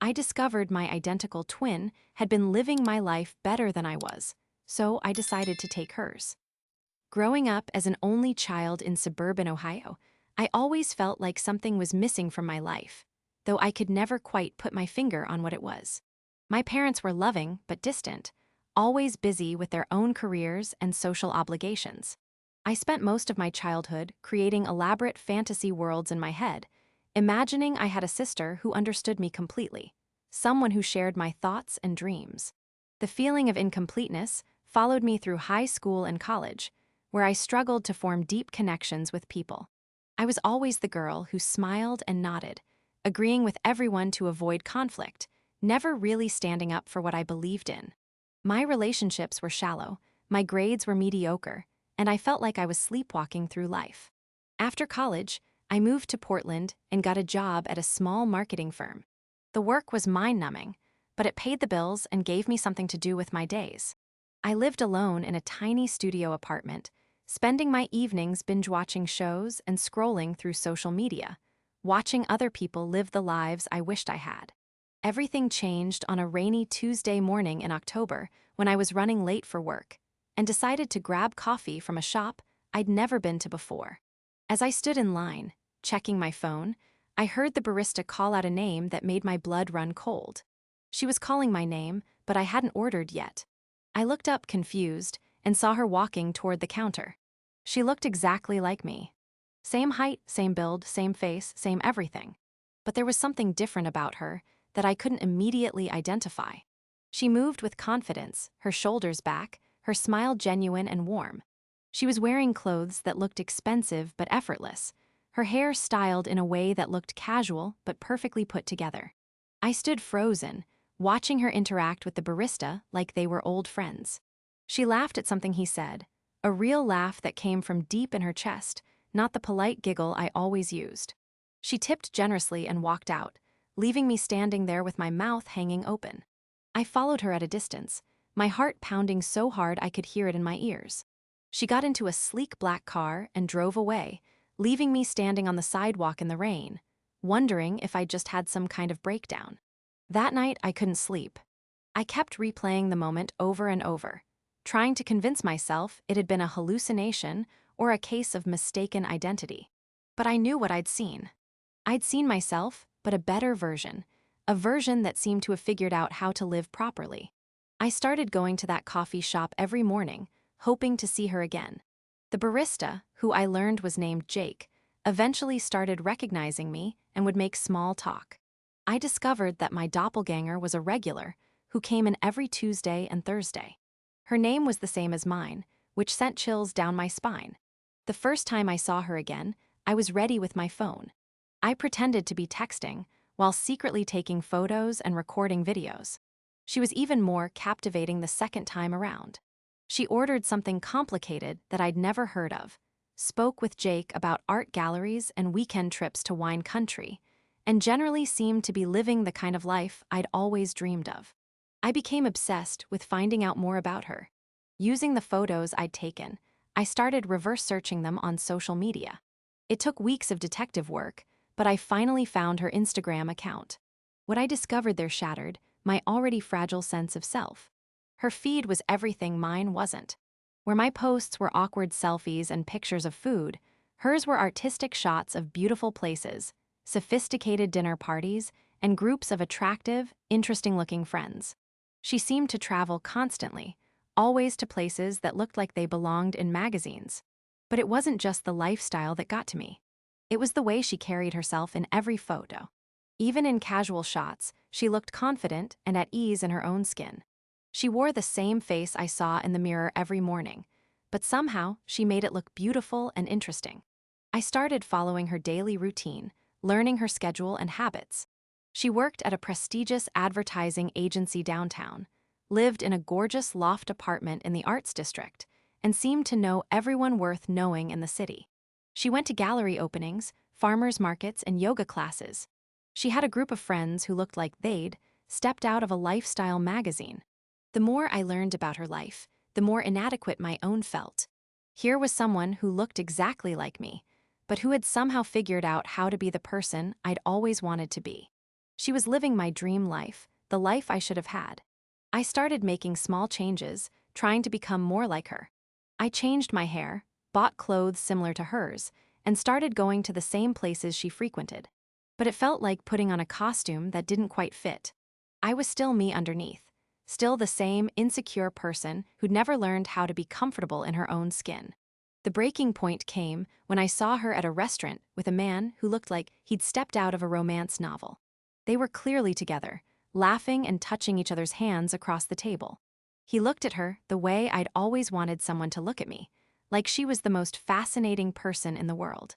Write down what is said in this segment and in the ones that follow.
I discovered my identical twin had been living my life better than I was, so I decided to take hers. Growing up as an only child in suburban Ohio, I always felt like something was missing from my life, though I could never quite put my finger on what it was. My parents were loving but distant, always busy with their own careers and social obligations. I spent most of my childhood creating elaborate fantasy worlds in my head, imagining I had a sister who understood me completely, someone who shared my thoughts and dreams. The feeling of incompleteness followed me through high school and college, where I struggled to form deep connections with people. I was always the girl who smiled and nodded, agreeing with everyone to avoid conflict, never really standing up for what I believed in. My relationships were shallow, my grades were mediocre, and I felt like I was sleepwalking through life. After college, I moved to Portland and got a job at a small marketing firm. The work was mind-numbing, but it paid the bills and gave me something to do with my days. I lived alone in a tiny studio apartment, spending my evenings binge-watching shows and scrolling through social media, watching other people live the lives I wished I had. Everything changed on a rainy Tuesday morning in October when I was running late for work and decided to grab coffee from a shop I'd never been to before. As I stood in line, checking my phone, I heard the barista call out a name that made my blood run cold. She was calling my name, but I hadn't ordered yet. I looked up confused and saw her walking toward the counter. She looked exactly like me. Same height, same build, same face, same everything. But there was something different about her that I couldn't immediately identify. She moved with confidence, her shoulders back, her smile genuine and warm. She was wearing clothes that looked expensive but effortless, her hair styled in a way that looked casual but perfectly put together. I stood frozen, watching her interact with the barista like they were old friends. She laughed at something he said, a real laugh that came from deep in her chest, not the polite giggle I always used. She tipped generously and walked out, leaving me standing there with my mouth hanging open. I followed her at a distance, my heart pounding so hard I could hear it in my ears. She got into a sleek black car and drove away, leaving me standing on the sidewalk in the rain, wondering if I'd just had some kind of breakdown. That night, I couldn't sleep. I kept replaying the moment over and over, trying to convince myself it had been a hallucination or a case of mistaken identity. But I knew what I'd seen. I'd seen myself, but a better version, a version that seemed to have figured out how to live properly. I started going to that coffee shop every morning, hoping to see her again. The barista, who I learned was named Jake, eventually started recognizing me and would make small talk. I discovered that my doppelganger was a regular who came in every Tuesday and Thursday. Her name was the same as mine, which sent chills down my spine. The first time I saw her again, I was ready with my phone. I pretended to be texting, while secretly taking photos and recording videos. She was even more captivating the second time around. She ordered something complicated that I'd never heard of, spoke with Jake about art galleries and weekend trips to wine country, and generally seemed to be living the kind of life I'd always dreamed of. I became obsessed with finding out more about her. Using the photos I'd taken, I started reverse searching them on social media. It took weeks of detective work, but I finally found her Instagram account. What I discovered there shattered my already fragile sense of self. Her feed was everything mine wasn't. Where my posts were awkward selfies and pictures of food, hers were artistic shots of beautiful places, sophisticated dinner parties, and groups of attractive, interesting-looking friends. She seemed to travel constantly, always to places that looked like they belonged in magazines. But it wasn't just the lifestyle that got to me. It was the way she carried herself in every photo. Even in casual shots, she looked confident and at ease in her own skin. She wore the same face I saw in the mirror every morning, but somehow she made it look beautiful and interesting. I started following her daily routine, learning her schedule and habits. She worked at a prestigious advertising agency downtown, lived in a gorgeous loft apartment in the Arts District, and seemed to know everyone worth knowing in the city. She went to gallery openings, farmers markets, and yoga classes. She had a group of friends who looked like they'd stepped out of a lifestyle magazine. The more I learned about her life, the more inadequate my own felt. Here was someone who looked exactly like me, but who had somehow figured out how to be the person I'd always wanted to be. She was living my dream life, the life I should have had. I started making small changes, trying to become more like her. I changed my hair, bought clothes similar to hers, and started going to the same places she frequented. But it felt like putting on a costume that didn't quite fit. I was still me underneath, still the same insecure person who'd never learned how to be comfortable in her own skin. The breaking point came when I saw her at a restaurant with a man who looked like he'd stepped out of a romance novel. They were clearly together, laughing and touching each other's hands across the table. He looked at her the way I'd always wanted someone to look at me, like she was the most fascinating person in the world.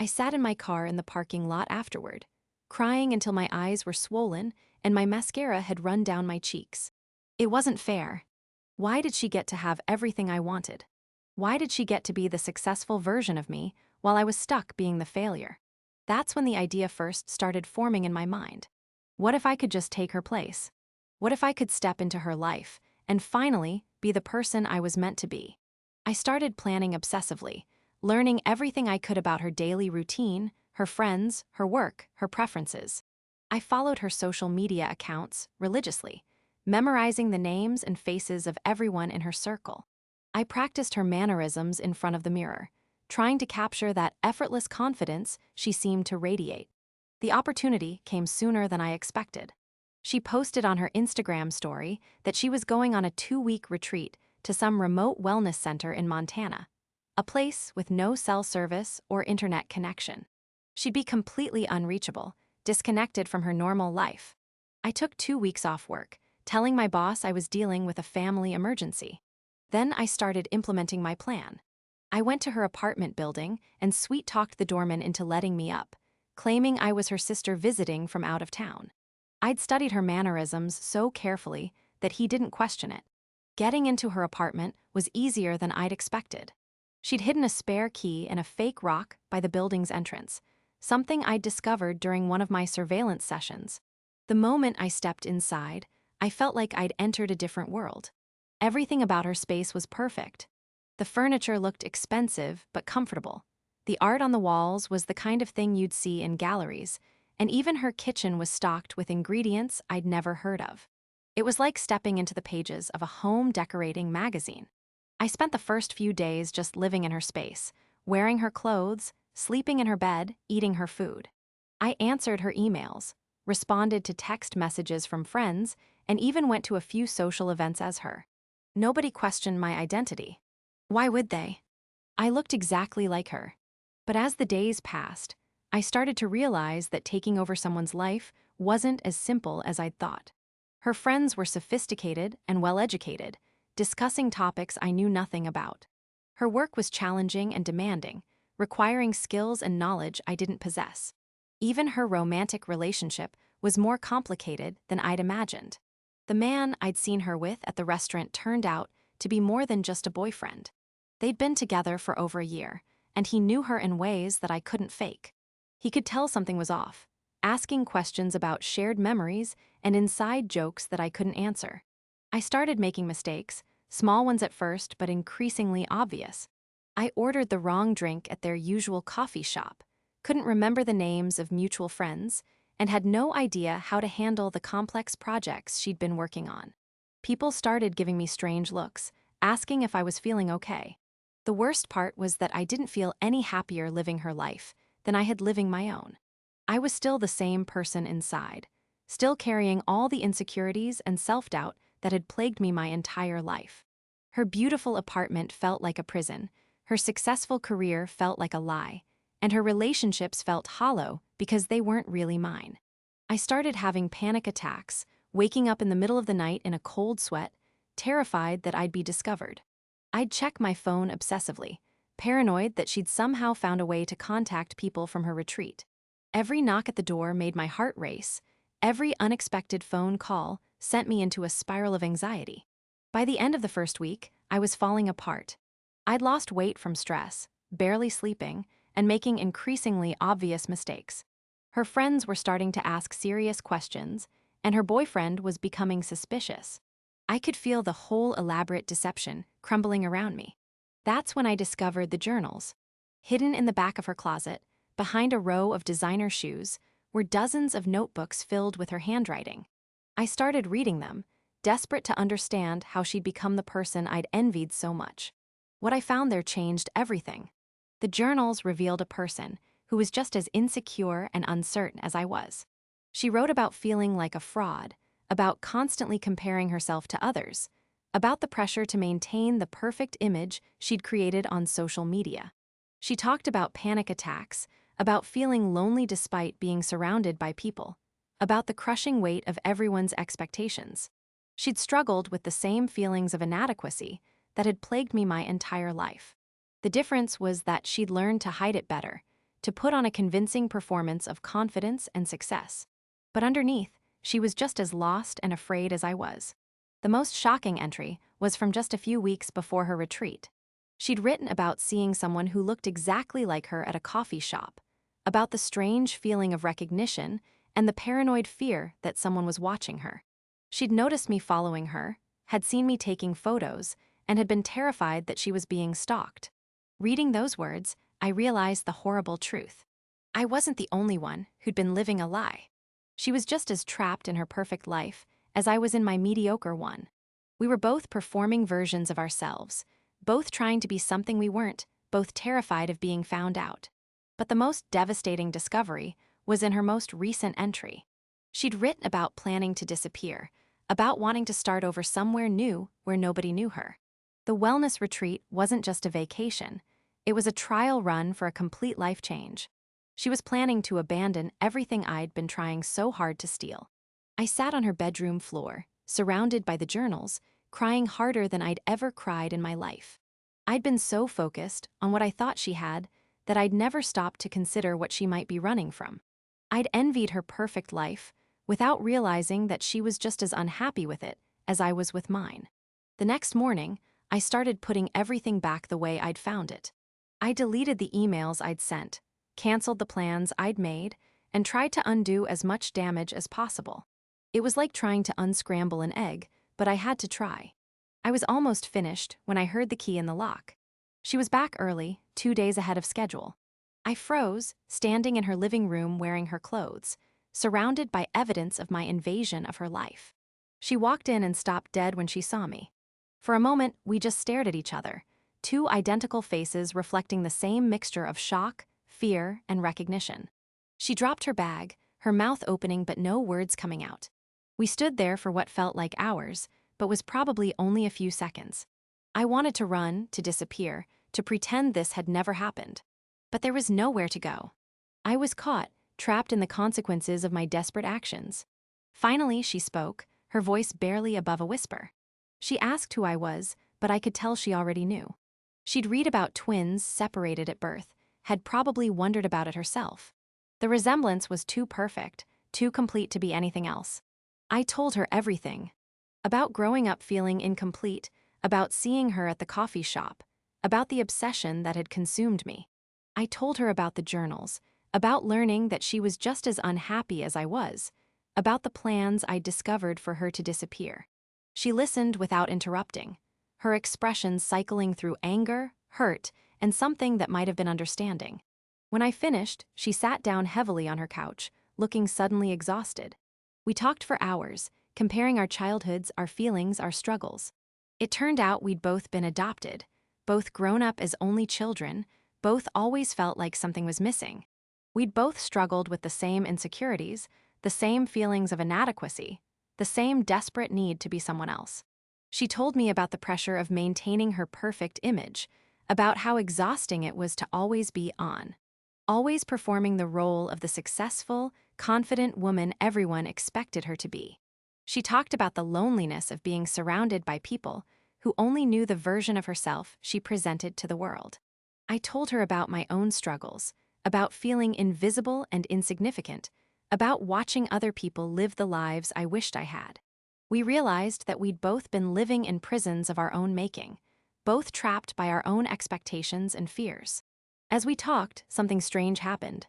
I sat in my car in the parking lot afterward, crying until my eyes were swollen and my mascara had run down my cheeks. It wasn't fair. Why did she get to have everything I wanted? Why did she get to be the successful version of me while I was stuck being the failure? That's when the idea first started forming in my mind. What if I could just take her place? What if I could step into her life and finally be the person I was meant to be? I started planning obsessively, learning everything I could about her daily routine, her friends, her work, her preferences. I followed her social media accounts religiously, memorizing the names and faces of everyone in her circle. I practiced her mannerisms in front of the mirror, trying to capture that effortless confidence she seemed to radiate. The opportunity came sooner than I expected. She posted on her Instagram story that she was going on a 2-week retreat to some remote wellness center in Montana, a place with no cell service or internet connection. She'd be completely unreachable, disconnected from her normal life. I took 2 weeks off work, telling my boss I was dealing with a family emergency. Then I started implementing my plan. I went to her apartment building and sweet-talked the doorman into letting me up, claiming I was her sister visiting from out of town. I'd studied her mannerisms so carefully that he didn't question it. Getting into her apartment was easier than I'd expected. She'd hidden a spare key in a fake rock by the building's entrance, something I'd discovered during one of my surveillance sessions. The moment I stepped inside, I felt like I'd entered a different world. Everything about her space was perfect. The furniture looked expensive but comfortable. The art on the walls was the kind of thing you'd see in galleries, and even her kitchen was stocked with ingredients I'd never heard of. It was like stepping into the pages of a home decorating magazine. I spent the first few days just living in her space, wearing her clothes, sleeping in her bed, eating her food. I answered her emails, responded to text messages from friends, and even went to a few social events as her. Nobody questioned my identity. Why would they? I looked exactly like her. But as the days passed, I started to realize that taking over someone's life wasn't as simple as I'd thought. Her friends were sophisticated and well-educated, discussing topics I knew nothing about. Her work was challenging and demanding, requiring skills and knowledge I didn't possess. Even her romantic relationship was more complicated than I'd imagined. The man I'd seen her with at the restaurant turned out to be more than just a boyfriend. They'd been together for over a year, and he knew her in ways that I couldn't fake. He could tell something was off, asking questions about shared memories and inside jokes that I couldn't answer. I started making mistakes, small ones at first but increasingly obvious. I ordered the wrong drink at their usual coffee shop, couldn't remember the names of mutual friends, and had no idea how to handle the complex projects she'd been working on. People started giving me strange looks, asking if I was feeling okay. The worst part was that I didn't feel any happier living her life than I had living my own. I was still the same person inside, still carrying all the insecurities and self-doubt that had plagued me my entire life. Her beautiful apartment felt like a prison, her successful career felt like a lie, and her relationships felt hollow because they weren't really mine. I started having panic attacks, waking up in the middle of the night in a cold sweat, terrified that I'd be discovered. I'd check my phone obsessively, paranoid that she'd somehow found a way to contact people from her retreat. Every knock at the door made my heart race. Every unexpected phone call sent me into a spiral of anxiety. By the end of the first week, I was falling apart. I'd lost weight from stress, barely sleeping, and making increasingly obvious mistakes. Her friends were starting to ask serious questions, and her boyfriend was becoming suspicious. I could feel the whole elaborate deception crumbling around me. That's when I discovered the journals. Hidden in the back of her closet, behind a row of designer shoes, were dozens of notebooks filled with her handwriting. I started reading them, desperate to understand how she'd become the person I'd envied so much. What I found there changed everything. The journals revealed a person who was just as insecure and uncertain as I was. She wrote about feeling like a fraud, about constantly comparing herself to others, about the pressure to maintain the perfect image she'd created on social media. She talked about panic attacks, about feeling lonely despite being surrounded by people, about the crushing weight of everyone's expectations. She'd struggled with the same feelings of inadequacy that had plagued me my entire life. The difference was that she'd learned to hide it better, to put on a convincing performance of confidence and success. But underneath, she was just as lost and afraid as I was. The most shocking entry was from just a few weeks before her retreat. She'd written about seeing someone who looked exactly like her at a coffee shop, about the strange feeling of recognition and the paranoid fear that someone was watching her. She'd noticed me following her, had seen me taking photos, and had been terrified that she was being stalked. Reading those words, I realized the horrible truth. I wasn't the only one who'd been living a lie. She was just as trapped in her perfect life as I was in my mediocre one. We were both performing versions of ourselves, both trying to be something we weren't, both terrified of being found out. But the most devastating discovery was in her most recent entry. She'd written about planning to disappear, about wanting to start over somewhere new where nobody knew her. The wellness retreat wasn't just a vacation, it was a trial run for a complete life change. She was planning to abandon everything I'd been trying so hard to steal. I sat on her bedroom floor, surrounded by the journals, crying harder than I'd ever cried in my life. I'd been so focused on what I thought she had that I'd never stopped to consider what she might be running from. I'd envied her perfect life, without realizing that she was just as unhappy with it as I was with mine. The next morning, I started putting everything back the way I'd found it. I deleted the emails I'd sent, canceled the plans I'd made, and tried to undo as much damage as possible. It was like trying to unscramble an egg, but I had to try. I was almost finished when I heard the key in the lock. She was back early, 2 days ahead of schedule. I froze, standing in her living room wearing her clothes, surrounded by evidence of my invasion of her life. She walked in and stopped dead when she saw me. For a moment, we just stared at each other, two identical faces reflecting the same mixture of shock, fear, and recognition. She dropped her bag, her mouth opening but no words coming out. We stood there for what felt like hours, but was probably only a few seconds. I wanted to run, to disappear, to pretend this had never happened. But there was nowhere to go. I was caught, trapped in the consequences of my desperate actions. Finally, she spoke, her voice barely above a whisper. She asked who I was, but I could tell she already knew. She'd read about twins separated at birth, had probably wondered about it herself. The resemblance was too perfect, too complete to be anything else. I told her everything. About growing up feeling incomplete, about seeing her at the coffee shop, about the obsession that had consumed me. I told her about the journals, about learning that she was just as unhappy as I was, about the plans I'd discovered for her to disappear. She listened without interrupting, her expressions cycling through anger, hurt, and something that might have been understanding. When I finished, she sat down heavily on her couch, looking suddenly exhausted. We talked for hours, comparing our childhoods, our feelings, our struggles. It turned out we'd both been adopted, both grown up as only children, both always felt like something was missing. We'd both struggled with the same insecurities, the same feelings of inadequacy, the same desperate need to be someone else. She told me about the pressure of maintaining her perfect image, about how exhausting it was to always be on, always performing the role of the successful, confident woman everyone expected her to be. She talked about the loneliness of being surrounded by people who only knew the version of herself she presented to the world. I told her about my own struggles, about feeling invisible and insignificant, about watching other people live the lives I wished I had. We realized that we'd both been living in prisons of our own making, both trapped by our own expectations and fears. As we talked, something strange happened.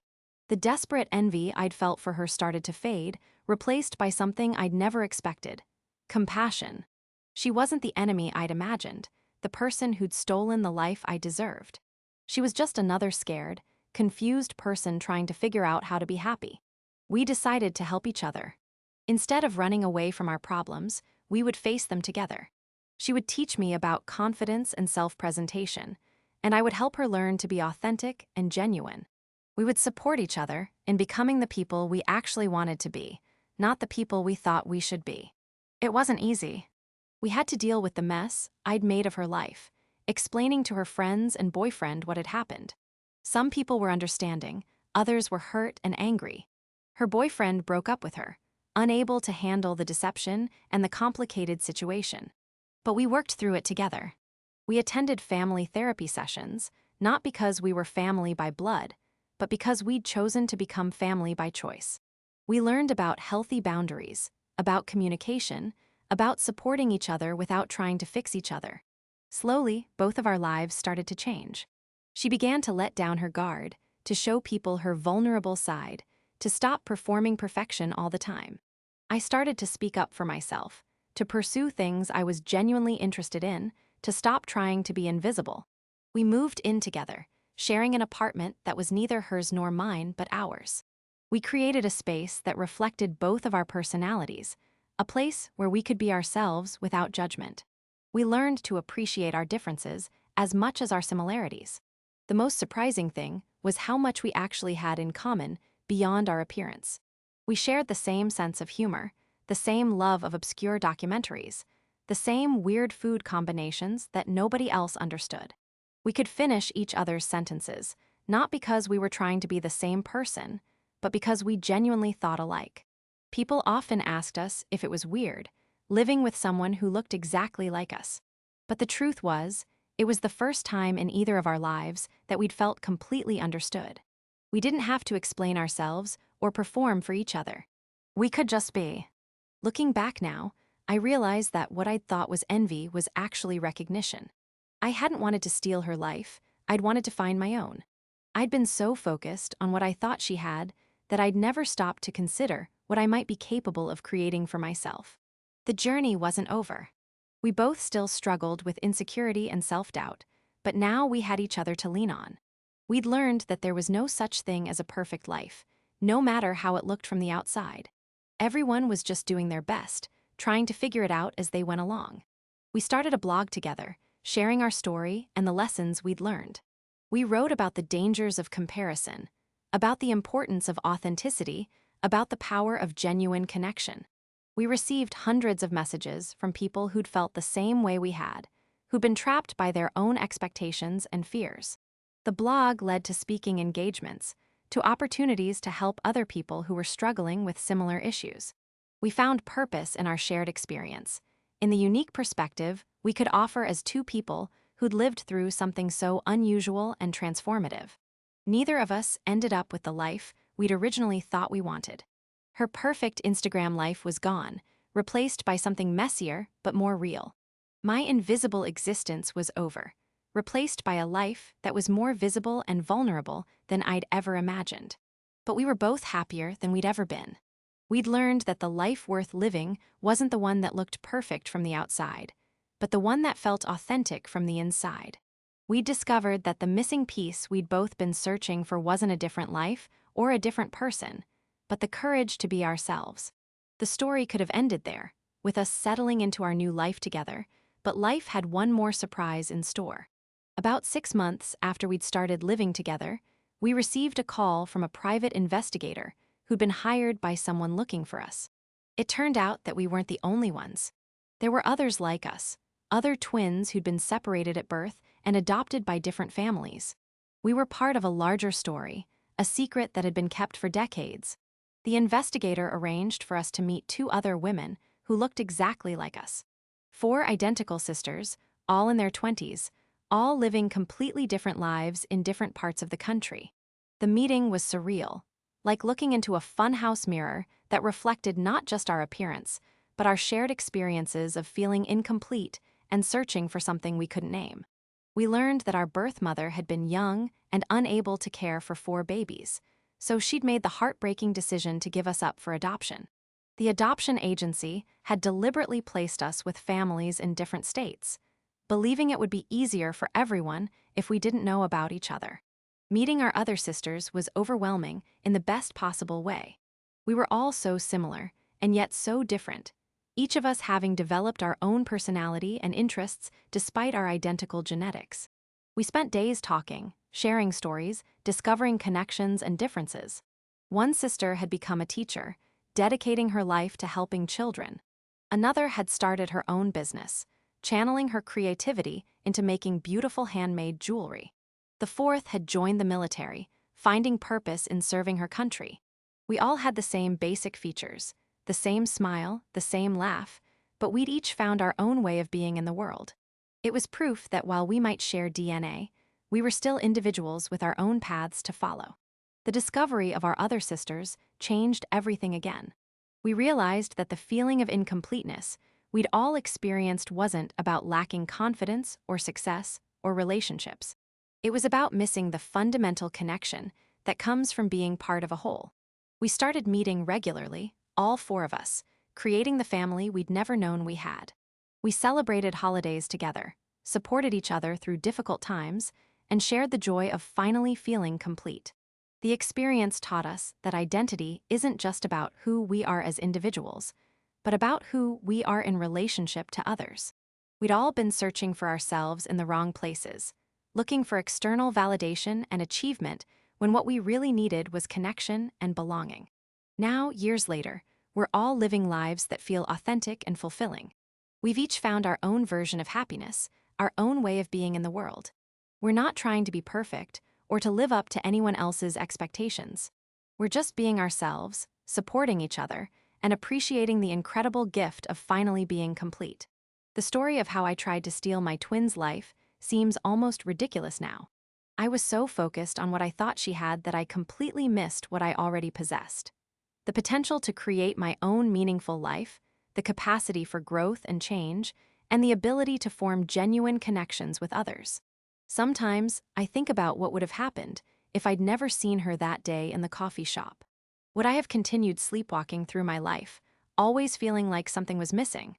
The desperate envy I'd felt for her started to fade, replaced by something I'd never expected: compassion. She wasn't the enemy I'd imagined, the person who'd stolen the life I deserved. She was just another scared, confused person trying to figure out how to be happy. We decided to help each other. Instead of running away from our problems, we would face them together. She would teach me about confidence and self-presentation, and I would help her learn to be authentic and genuine. We would support each other in becoming the people we actually wanted to be, not the people we thought we should be. It wasn't easy. We had to deal with the mess I'd made of her life, explaining to her friends and boyfriend what had happened. Some people were understanding, others were hurt and angry. Her boyfriend broke up with her, unable to handle the deception and the complicated situation. But we worked through it together. We attended family therapy sessions, not because we were family by blood, but because we'd chosen to become family by choice. We learned about healthy boundaries, about communication, about supporting each other without trying to fix each other. Slowly, both of our lives started to change. She began to let down her guard, to show people her vulnerable side, to stop performing perfection all the time. I started to speak up for myself, to pursue things I was genuinely interested in, to stop trying to be invisible. We moved in together, sharing an apartment that was neither hers nor mine but ours. We created a space that reflected both of our personalities, a place where we could be ourselves without judgment. We learned to appreciate our differences as much as our similarities. The most surprising thing was how much we actually had in common beyond our appearance. We shared the same sense of humor, the same love of obscure documentaries, the same weird food combinations that nobody else understood. We could finish each other's sentences, not because we were trying to be the same person, but because we genuinely thought alike. People often asked us if it was weird, living with someone who looked exactly like us. But the truth was, it was the first time in either of our lives that we'd felt completely understood. We didn't have to explain ourselves or perform for each other. We could just be. Looking back now, I realized that what I'd thought was envy was actually recognition. I hadn't wanted to steal her life, I'd wanted to find my own. I'd been so focused on what I thought she had that I'd never stopped to consider what I might be capable of creating for myself. The journey wasn't over. We both still struggled with insecurity and self-doubt, but now we had each other to lean on. We'd learned that there was no such thing as a perfect life, no matter how it looked from the outside. Everyone was just doing their best, trying to figure it out as they went along. We started a blog together, sharing our story and the lessons we'd learned. We wrote about the dangers of comparison, about the importance of authenticity, about the power of genuine connection. We received hundreds of messages from people who'd felt the same way we had, who'd been trapped by their own expectations and fears. The blog led to speaking engagements, to opportunities to help other people who were struggling with similar issues. We found purpose in our shared experience, in the unique perspective we could offer as two people who'd lived through something so unusual and transformative. Neither of us ended up with the life we'd originally thought we wanted. Her perfect Instagram life was gone, replaced by something messier but more real. My invisible existence was over, replaced by a life that was more visible and vulnerable than I'd ever imagined. But we were both happier than we'd ever been. We'd learned that the life worth living wasn't the one that looked perfect from the outside, but the one that felt authentic from the inside. We'd discovered that the missing piece we'd both been searching for wasn't a different life or a different person, but the courage to be ourselves. The story could have ended there, with us settling into our new life together, but life had one more surprise in store. About 6 months after we'd started living together, we received a call from a private investigator who'd been hired by someone looking for us. It turned out that we weren't the only ones. There were others like us, other twins who'd been separated at birth and adopted by different families. We were part of a larger story, a secret that had been kept for decades. The investigator arranged for us to meet 2 other women who looked exactly like us. 4 identical sisters, all in their 20s, all living completely different lives in different parts of the country. The meeting was surreal, like looking into a funhouse mirror that reflected not just our appearance, but our shared experiences of feeling incomplete and searching for something we couldn't name. We learned that our birth mother had been young and unable to care for 4 babies, so she'd made the heartbreaking decision to give us up for adoption. The adoption agency had deliberately placed us with families in different states, believing it would be easier for everyone if we didn't know about each other. Meeting our other sisters was overwhelming in the best possible way. We were all so similar, and yet so different, each of us having developed our own personality and interests despite our identical genetics. We spent days talking, sharing stories, discovering connections and differences. One sister had become a teacher, dedicating her life to helping children. Another had started her own business, channeling her creativity into making beautiful handmade jewelry. The fourth had joined the military, finding purpose in serving her country. We all had the same basic features, the same smile, the same laugh, but we'd each found our own way of being in the world. It was proof that while we might share DNA, we were still individuals with our own paths to follow. The discovery of our other sisters changed everything again. We realized that the feeling of incompleteness we'd all experienced wasn't about lacking confidence or success or relationships. It was about missing the fundamental connection that comes from being part of a whole. We started meeting regularly, all four of us, creating the family we'd never known we had. We celebrated holidays together, supported each other through difficult times, and shared the joy of finally feeling complete. The experience taught us that identity isn't just about who we are as individuals, but about who we are in relationship to others. We'd all been searching for ourselves in the wrong places, looking for external validation and achievement when what we really needed was connection and belonging. Now, years later, we're all living lives that feel authentic and fulfilling. We've each found our own version of happiness, our own way of being in the world. We're not trying to be perfect or to live up to anyone else's expectations. We're just being ourselves, supporting each other, and appreciating the incredible gift of finally being complete. The story of how I tried to steal my twin's life seems almost ridiculous now. I was so focused on what I thought she had that I completely missed what I already possessed. The potential to create my own meaningful life, the capacity for growth and change, and the ability to form genuine connections with others. Sometimes I think about what would have happened if I'd never seen her that day in the coffee shop. Would I have continued sleepwalking through my life, always feeling like something was missing?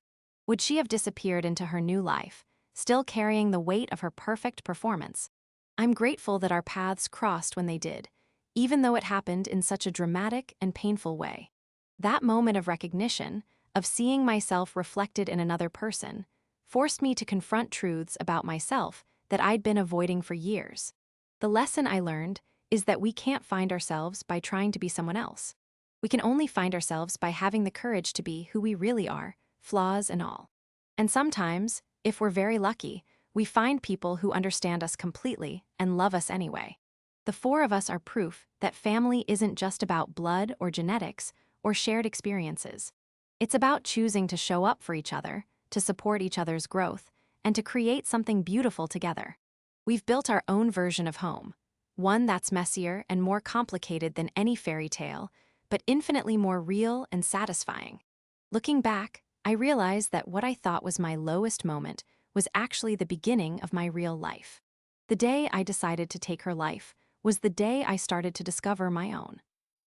Would she have disappeared into her new life, still carrying the weight of her perfect performance? I'm grateful that our paths crossed when they did, even though it happened in such a dramatic and painful way. That moment of recognition, of seeing myself reflected in another person, forced me to confront truths about myself that I'd been avoiding for years. The lesson I learned is that we can't find ourselves by trying to be someone else. We can only find ourselves by having the courage to be who we really are, flaws and all. And sometimes, if we're very lucky, we find people who understand us completely and love us anyway. The four of us are proof that family isn't just about blood or genetics or shared experiences. It's about choosing to show up for each other, to support each other's growth, and to create something beautiful together. We've built our own version of home, one that's messier and more complicated than any fairy tale, but infinitely more real and satisfying. Looking back, I realized that what I thought was my lowest moment was actually the beginning of my real life. The day I decided to take her life was the day I started to discover my own.